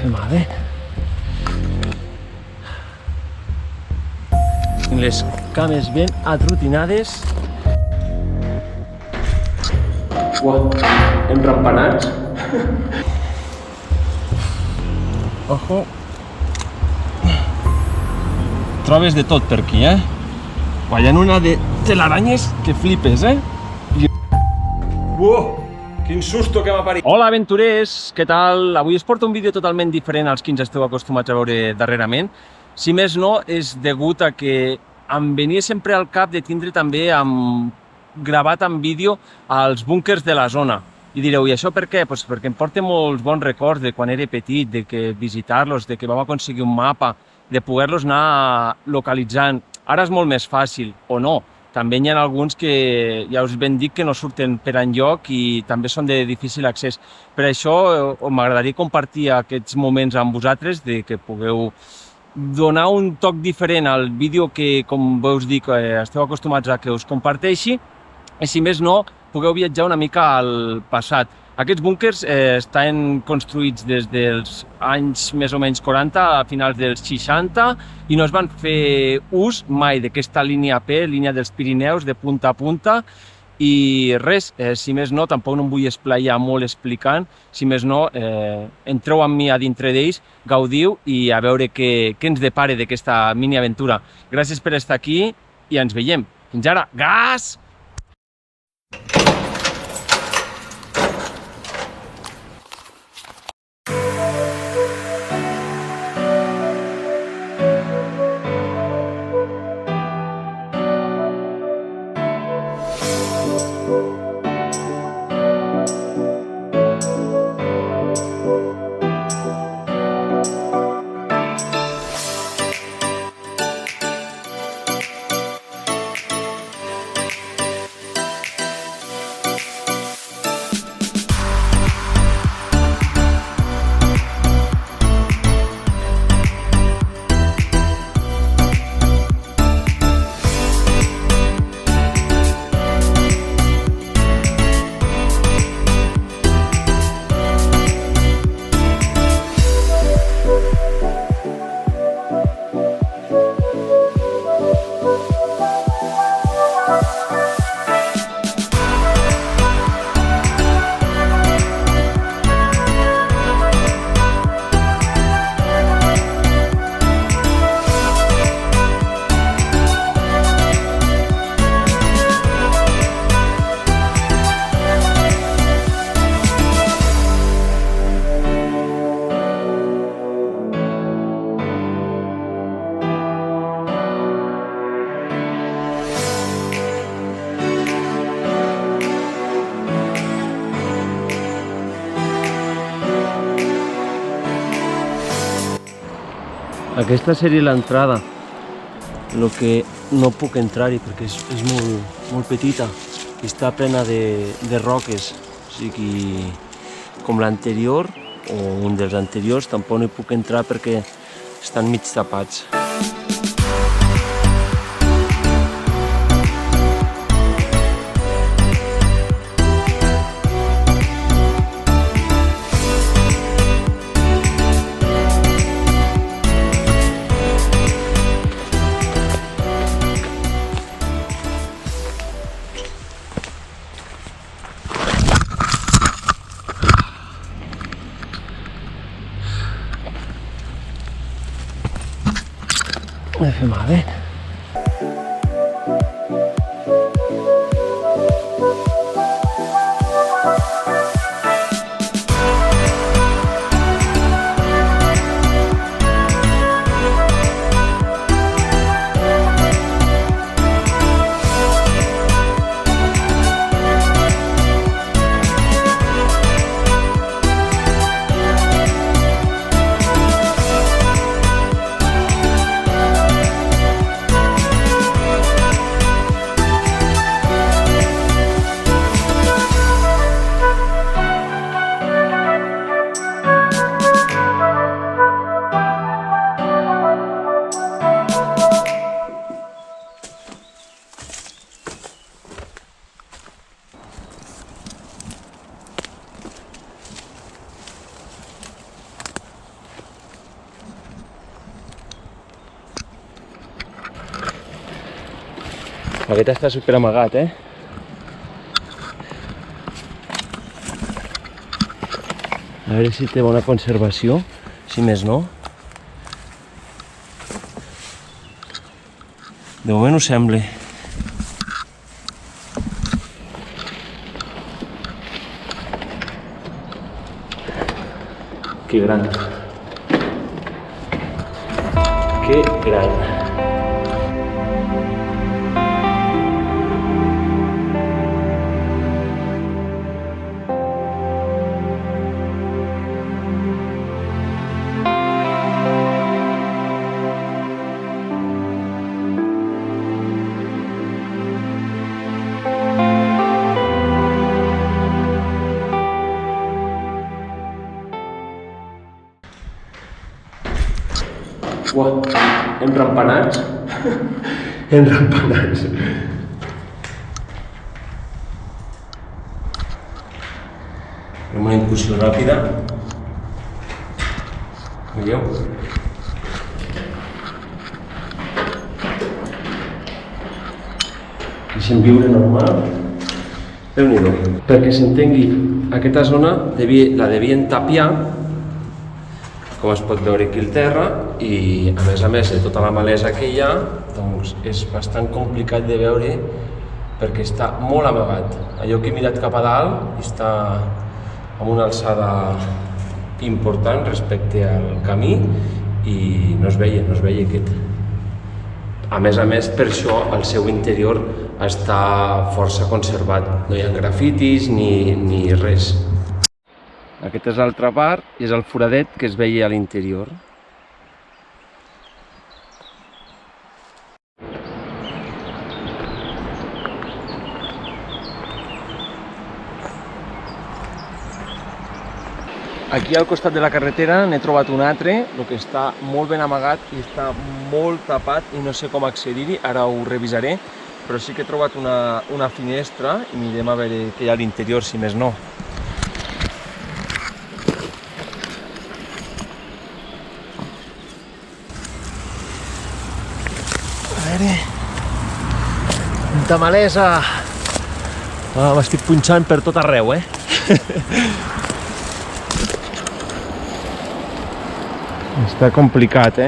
Vale. Les cames ben atrotinades. Uau, enrampanats. Ojo. Trobes de tot per aquí, Hi ha una de telaranyes que flipes, Uau, quin susto que m'ha parit. Hola, aventurers, què tal? Avui us porto un vídeo totalment diferent als que ens esteu acostumats a veure darrerament. Si més no, és degut a que em venia sempre al cap de tindre també gravat en vídeo als búnkers de la zona. I direu, i això per què? Pues perquè em porta molts bons records de quan era petit, de que visitar-los, de que vam aconseguir un mapa, de poder-los anar localitzant. Ara és molt més fàcil, o no. També hi ha alguns que ja us ben dic que no surten per enlloc i també són de difícil accés. Per això m'agradaria compartir aquests moments amb vosaltres, de que pugueu donar un toc diferent al vídeo que, com veus dir, esteu acostumats a que us comparteixi, i si més no, pugueu viatjar una mica al passat. Aquests búnkers estan construïts des dels anys més o menys 40 a finals dels 60 i no es van fer ús mai d'aquesta línia P, línia dels Pirineus, de punta a punta, i res, si més no, tampoc no em vull esplaiar molt explicant, si més no, entreu amb mi a dintre d'ells, gaudiu i a veure què ens depara d'aquesta mini-aventura. Gràcies per estar aquí i ens veiem. Fins ara, gas! Aquesta seria l'entrada, el que no puc entrar-hi perquè és molt petita i està plena de roques, o sigui, com l'anterior o un dels anteriors tampoc no hi puc entrar perquè estan mig tapats. Aquest està super amagat, A veure si té bona conservació, si més no. De moment ho sembla. Que gran. Que gran. Uau, enrampanats. Enrampanats. Fem una incursió ràpida. Veieu? Deixem viure normal. Déu-n'hi-do. Perquè s'entengui, aquesta zona la devien tapiar, com es pot veure aquí al terra, i a més de tota la malesa que hi ha, doncs és bastant complicat de veure perquè està molt amagat. Allò que he mirat cap a dalt està amb una alçada important respecte al camí i no es veia aquest. A més, per això el seu interior està força conservat. No hi ha grafitis ni res. Aquesta és l'altra part i és el foradet que es veia a l'interior. Aquí al costat de la carretera n'he trobat un altre, el que està molt ben amagat i està molt tapat i no sé com accedir-hi, ara ho revisaré, però sí que he trobat una finestra i mirem a veure què hi ha a l'interior, si més no. Quanta malesa! M'estic punxant per tot arreu, Està complicat,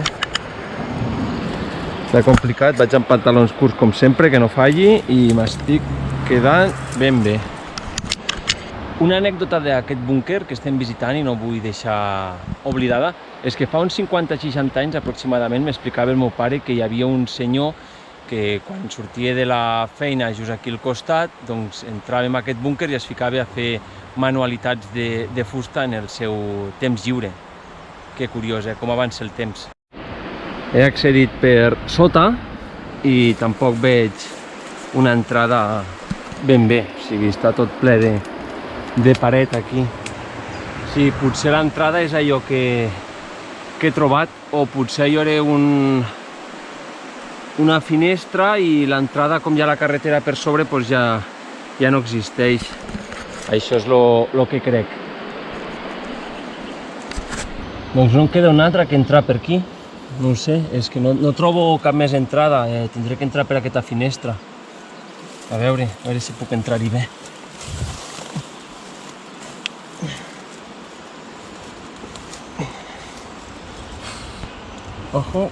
Està complicat, vaig amb pantalons curts com sempre, que no falli, i m'estic quedant ben bé. Una anècdota d'aquest búnquer que estem visitant i no vull deixar oblidada és que fa uns 50-60 anys aproximadament m'explicava el meu pare que hi havia un senyor que quan sortia de la feina just aquí al costat, doncs entrava en aquest búnquer i es ficava a fer manualitats de fusta en el seu temps lliure. Que curiós, com avança el temps. He accedit per sota i tampoc veig una entrada ben bé, o sigui, està tot ple de paret aquí. Sí, potser l'entrada és allò que he trobat, o potser hi haurà una finestra i l'entrada, com hi ha la carretera per sobre, doncs ja no existeix. Això és el que crec. Doncs no em queda una altra que entrar per aquí. No ho sé, és que no trobo cap més entrada. Tindré que entrar per aquesta finestra. A veure si puc entrar-hi bé. Ojo.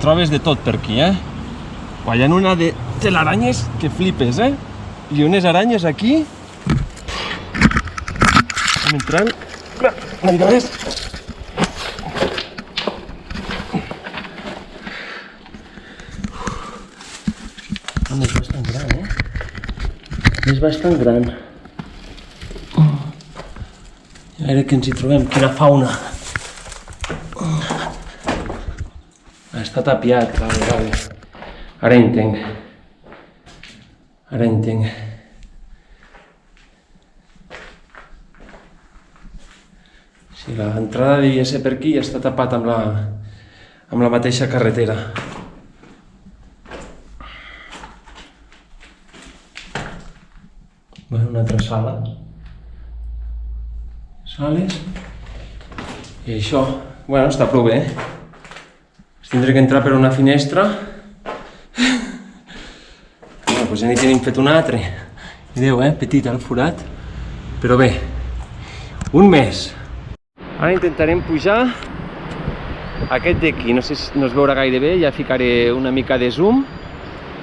Trobes de tot per aquí, Hi ha una de telaranyes que flipes, I unes aranyes aquí. Estem entrant. Una mica més. És bastant gran, És bastant gran. A veure què ens hi trobem, quina fauna. Està tapiat, vale. Ara entenc. Si l'entrada devia ser per aquí i està tapat amb la mateixa carretera. Una altra sala. Sales. I això, bueno, està prou bé. Tindré que entrar per una finestra Doncs ja n'hi tenim fet un altre. Mireu, petit el forat. Però bé, un mes. Ara intentarem pujar aquest d'aquí. No sé si no es veurà gaire bé, ja ficaré una mica de zoom,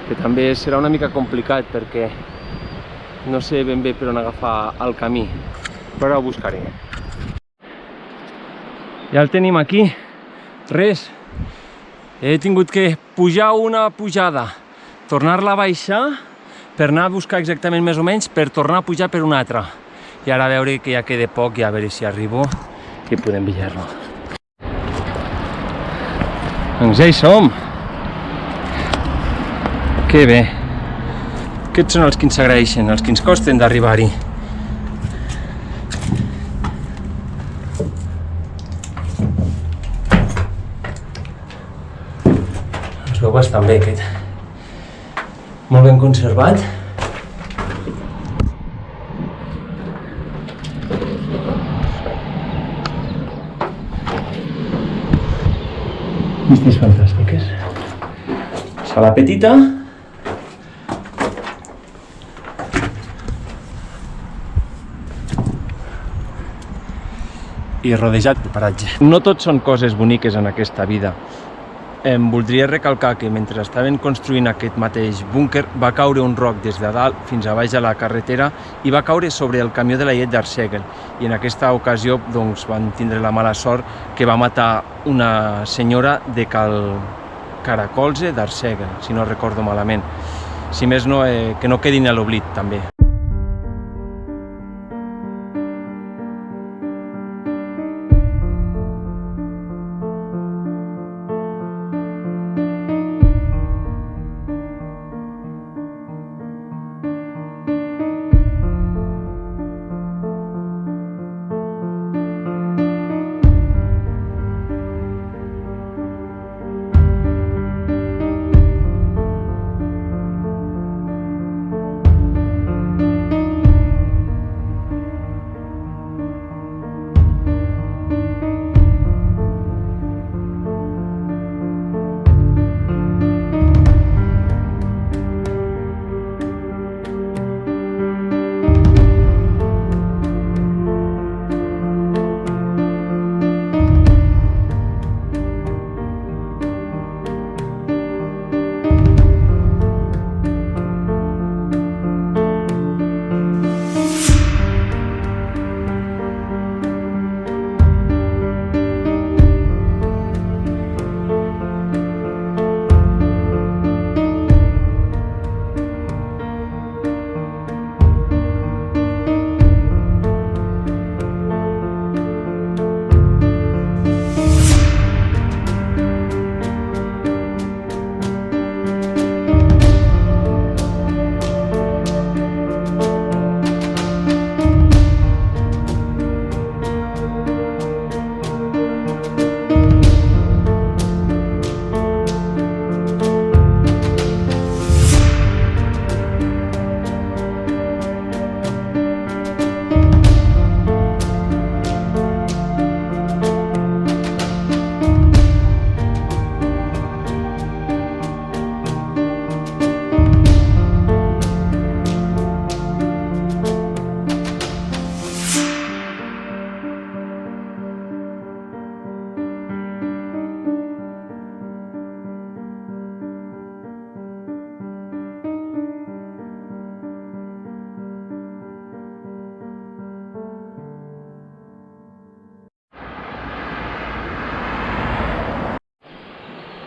que també serà una mica complicat perquè no sé ben bé per on agafar el camí, però ara ho buscaré. Ja el tenim aquí. Res. He tingut que pujar una pujada, tornar-la a baixar per anar a buscar exactament més o menys, per tornar a pujar per una altra. I ara a veure que ja queda poc i a veure si arribo i podem pillar-lo. Doncs ja hi som. Que bé. Aquests són els que ens agraeixen, els que ens costen d'arribar-hi. Es veu bastant bé aquest. Molt ben conservat. Vistes fantàstiques. Sala petita. I rodejat de paratge. No tot són coses boniques en aquesta vida. Em voldria recalcar que mentre estaven construint aquest mateix búnquer va caure un roc des de dalt fins a baix a la carretera i va caure sobre el camió de la llet d'Arsèguel. I en aquesta ocasió doncs, van tindre la mala sort que va matar una senyora de Cal Caracolze d'Arsèguel, si no recordo malament. Si més no, que no quedin a l'oblit també.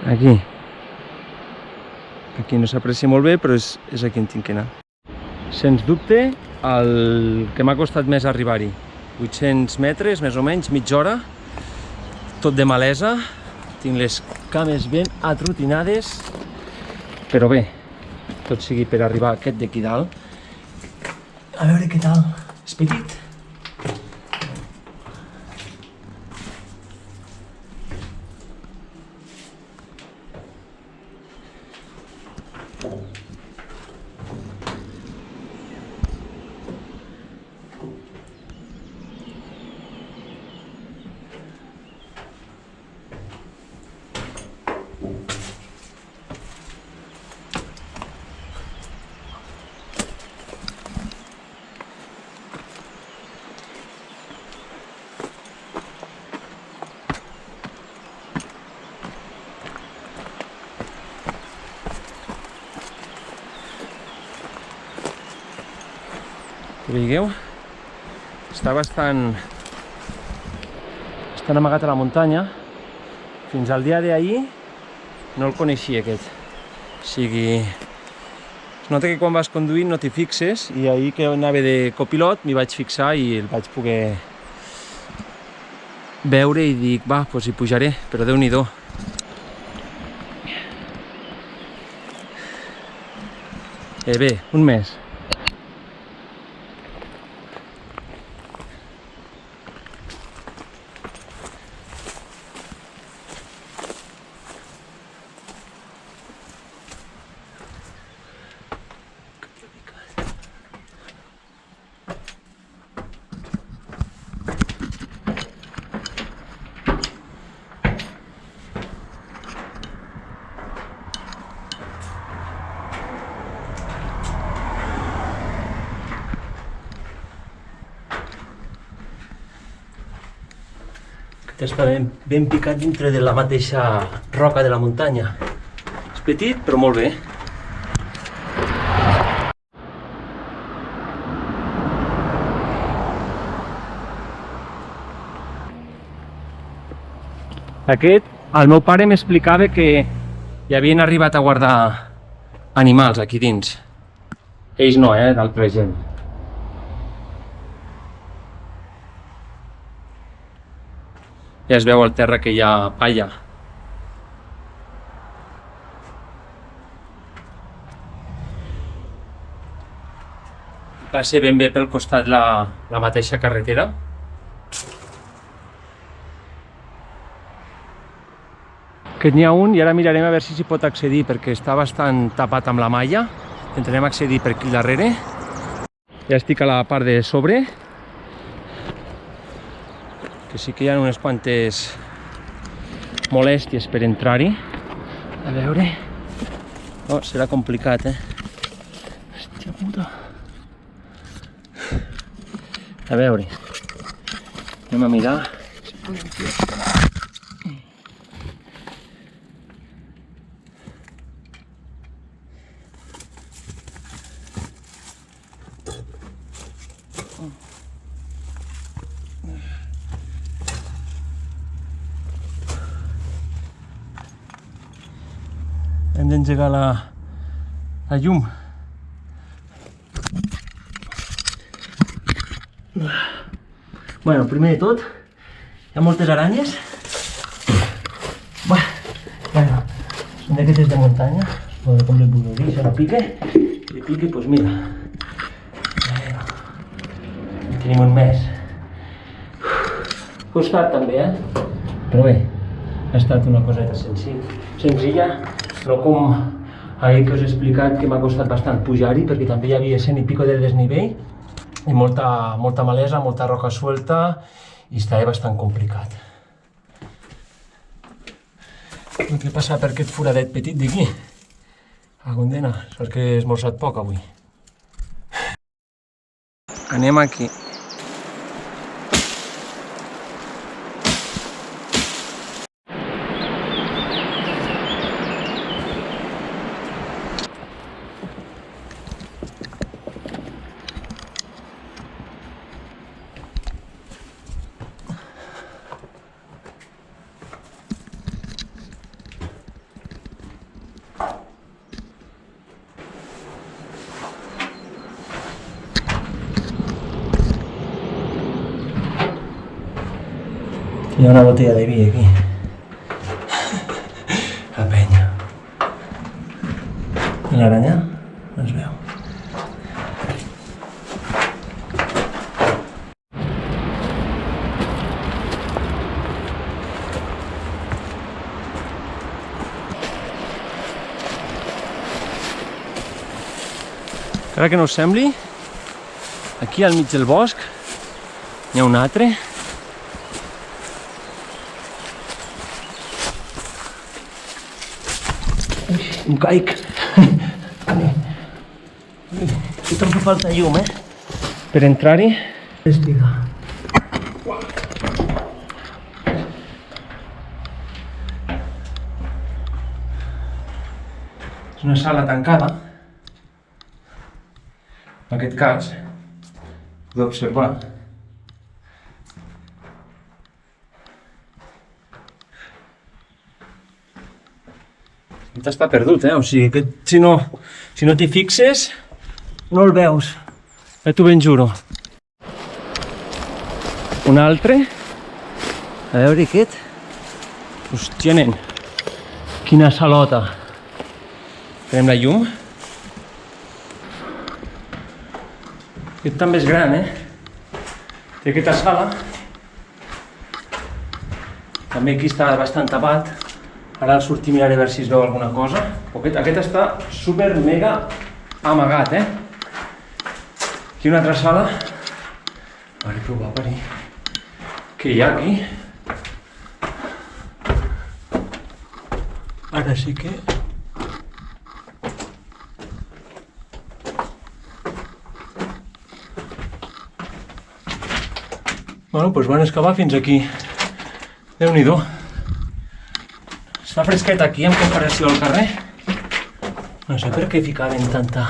Aquí. Aquí no s'aprecia molt bé, però és aquí on tinc que anar. Sens dubte, el que m'ha costat més arribar-hi. 800 metres, més o menys, mitja hora. Tot de malesa. Tinc les cames ben atrotinades. Però bé, tot sigui per arribar a aquest d'aquí dalt. A veure què tal. És petit. Veieu? Està bastant amagat a la muntanya. Fins al dia d'ahir no el coneixia aquest. O sigui, es nota que quan vas conduint no t'hi fixes i ahir que anava de copilot m'hi vaig fixar i el vaig poder veure i dic, va, doncs hi pujaré, però Déu-n'hi-do. Bé, un mes. Està ben picat dintre de la mateixa roca de la muntanya. És petit, però molt bé. Aquest, el meu pare m'explicava que hi havien arribat a guardar animals aquí dins. Ells no, d'altra gent. Ja es veu al terra que hi ha palla. Va ser ben bé pel costat la mateixa carretera. Aquest n'hi ha un i ara mirarem a veure si s'hi pot accedir perquè està bastant tapat amb la malla. Intentarem accedir per aquí darrere. Ja estic a la part de sobre. Que sí que hi ha unes quantes molèsties per entrar-hi. A veure... Oh, serà complicat, Hòstia puta. A veure... Anem a mirar... si podem fer. Hem d'engegar la llum. Bueno, primer de tot, hi ha moltes aranyes. Bueno, són d'aquestes de muntanya, com li puc dir, si no pique, doncs mira. Tenim un mes. Costat també, però bé, ha estat una coseta senzilla. No com ahir que us he explicat que m'ha costat bastant pujar-hi perquè també hi havia 100 i pico de desnivell i molta malesa, molta roca suelta i estava bastant complicat. El que passa per aquest foradet petit d'aquí. A condena, sort que he esmorzat poc avui. Anem aquí. Hi ha una botella de vi aquí. La penya. I l'aranya? No es veu. Encara que no us sembli, aquí al mig del bosc n'hi ha un altre. Em caic. Aquí també falta llum, per entrar-hi. Espiga. És una sala tancada. En aquest cas, Podeu observar. Està perdut, o sigui que si no t'hi fixes, no el veus. T'ho ben juro. Un altre. A veure aquest. Hòstia, nen. Quina salota. Tenim la llum. Aquest també és gran, Té aquesta sala. També aquí està bastant tapat. Ara al sortir miraré a veure si es veu alguna cosa. Aquest està super mega amagat, Aquí una altra sala. A veure, provar per ahí. Què hi ha aquí? Ara sí que... Bueno, doncs van excavar fins aquí. Déu-n'hi-do. Es fa fresquet aquí en comparació al carrer. No sé per què ficaven tanta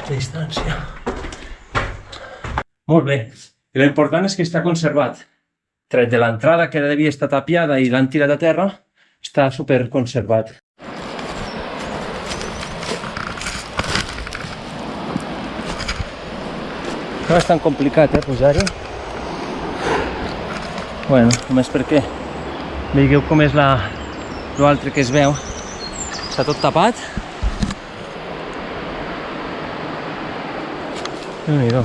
distància. Molt bé. I l'important és que està conservat. Tret de l'entrada, que devia estar tapiada i l'han tirat a terra, està super conservat. És bastant complicat, pujar-hi. Bueno, només perquè veieu com és l'altre que es veu. Està tot tapat. Déu-n'hi-do.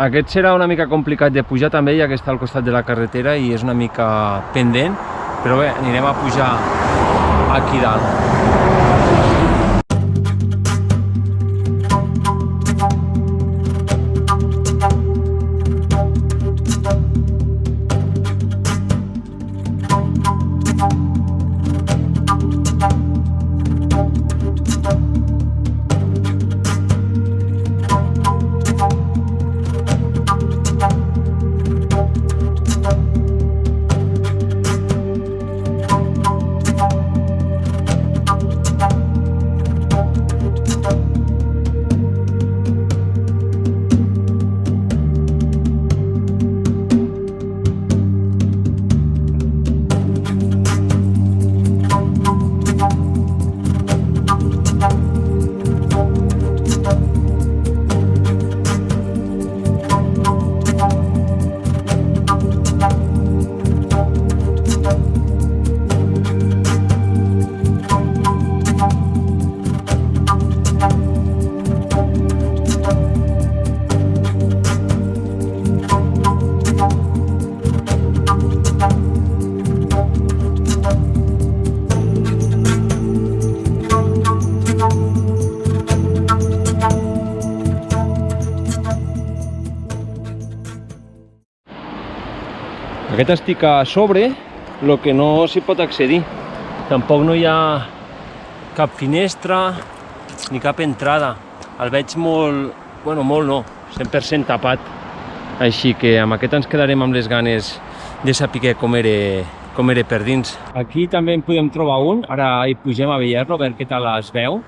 Aquest serà una mica complicat de pujar també, ja que està al costat de la carretera i és una mica pendent, però bé, anirem a pujar aquí dalt. Aquest estic a sobre, el que no s'hi pot accedir. Tampoc no hi ha cap finestra ni cap entrada. El veig molt, bueno, molt no, 100% tapat. Així que amb aquest ens quedarem amb les ganes de saber com era per dins. Aquí també en podem trobar un, ara hi pugem a veure-lo, a veure què tal es veu.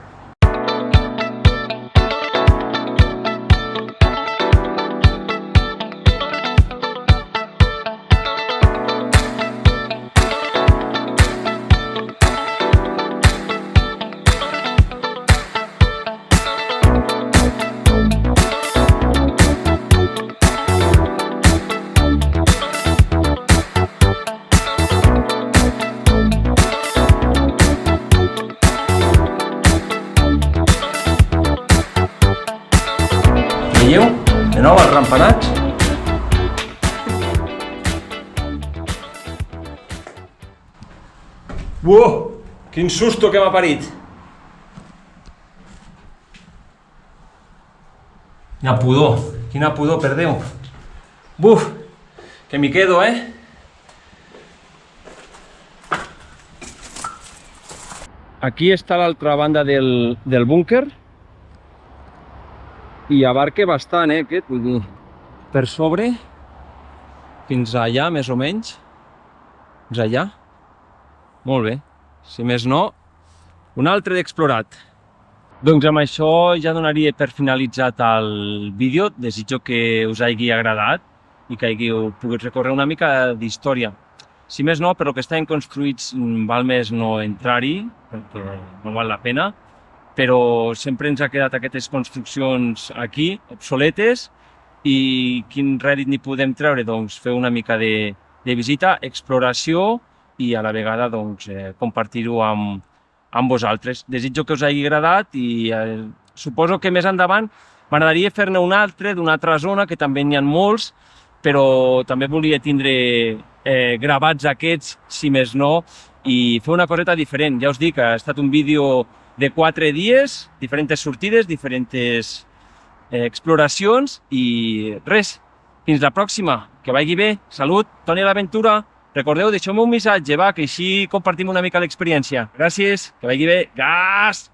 Veieu? De nou els rampanats. Uau! Quin susto que m'ha parit! Quina pudor, per Déu! Buf! Que m'hi quedo, Aquí està l'altra banda del búnquer. I abarca bastant, aquest, vull dir, per sobre, fins allà, més o menys. Fins allà. Molt bé. Si més no, un altre d'explorat. Doncs amb això ja donaria per finalitzat el vídeo. Desitjo que us hagi agradat i que hàgiu pogut recórrer una mica d'història. Si més no, per lo que estan construïts val més no entrar-hi, perquè no val la pena, però sempre ens ha quedat aquestes construccions aquí, obsoletes, i quin rèdit n'hi podem treure? Doncs fer una mica de visita, exploració i a la vegada doncs, compartir-ho amb vosaltres. Desitjo que us hagi agradat i suposo que més endavant m'agradaria fer-ne un altre d'una altra zona, que també n'hi ha molts, però també volia tindre gravats aquests, si més no, i fer una coseta diferent. Ja us dic, ha estat un vídeo de 4 dies, diferents sortides, diferents exploracions i res, fins la pròxima, que vagi bé, salut, Toni a l'aventura, recordeu, deixeu-me un missatge, va, que així compartim una mica l'experiència. Gràcies, que vagi bé, gas!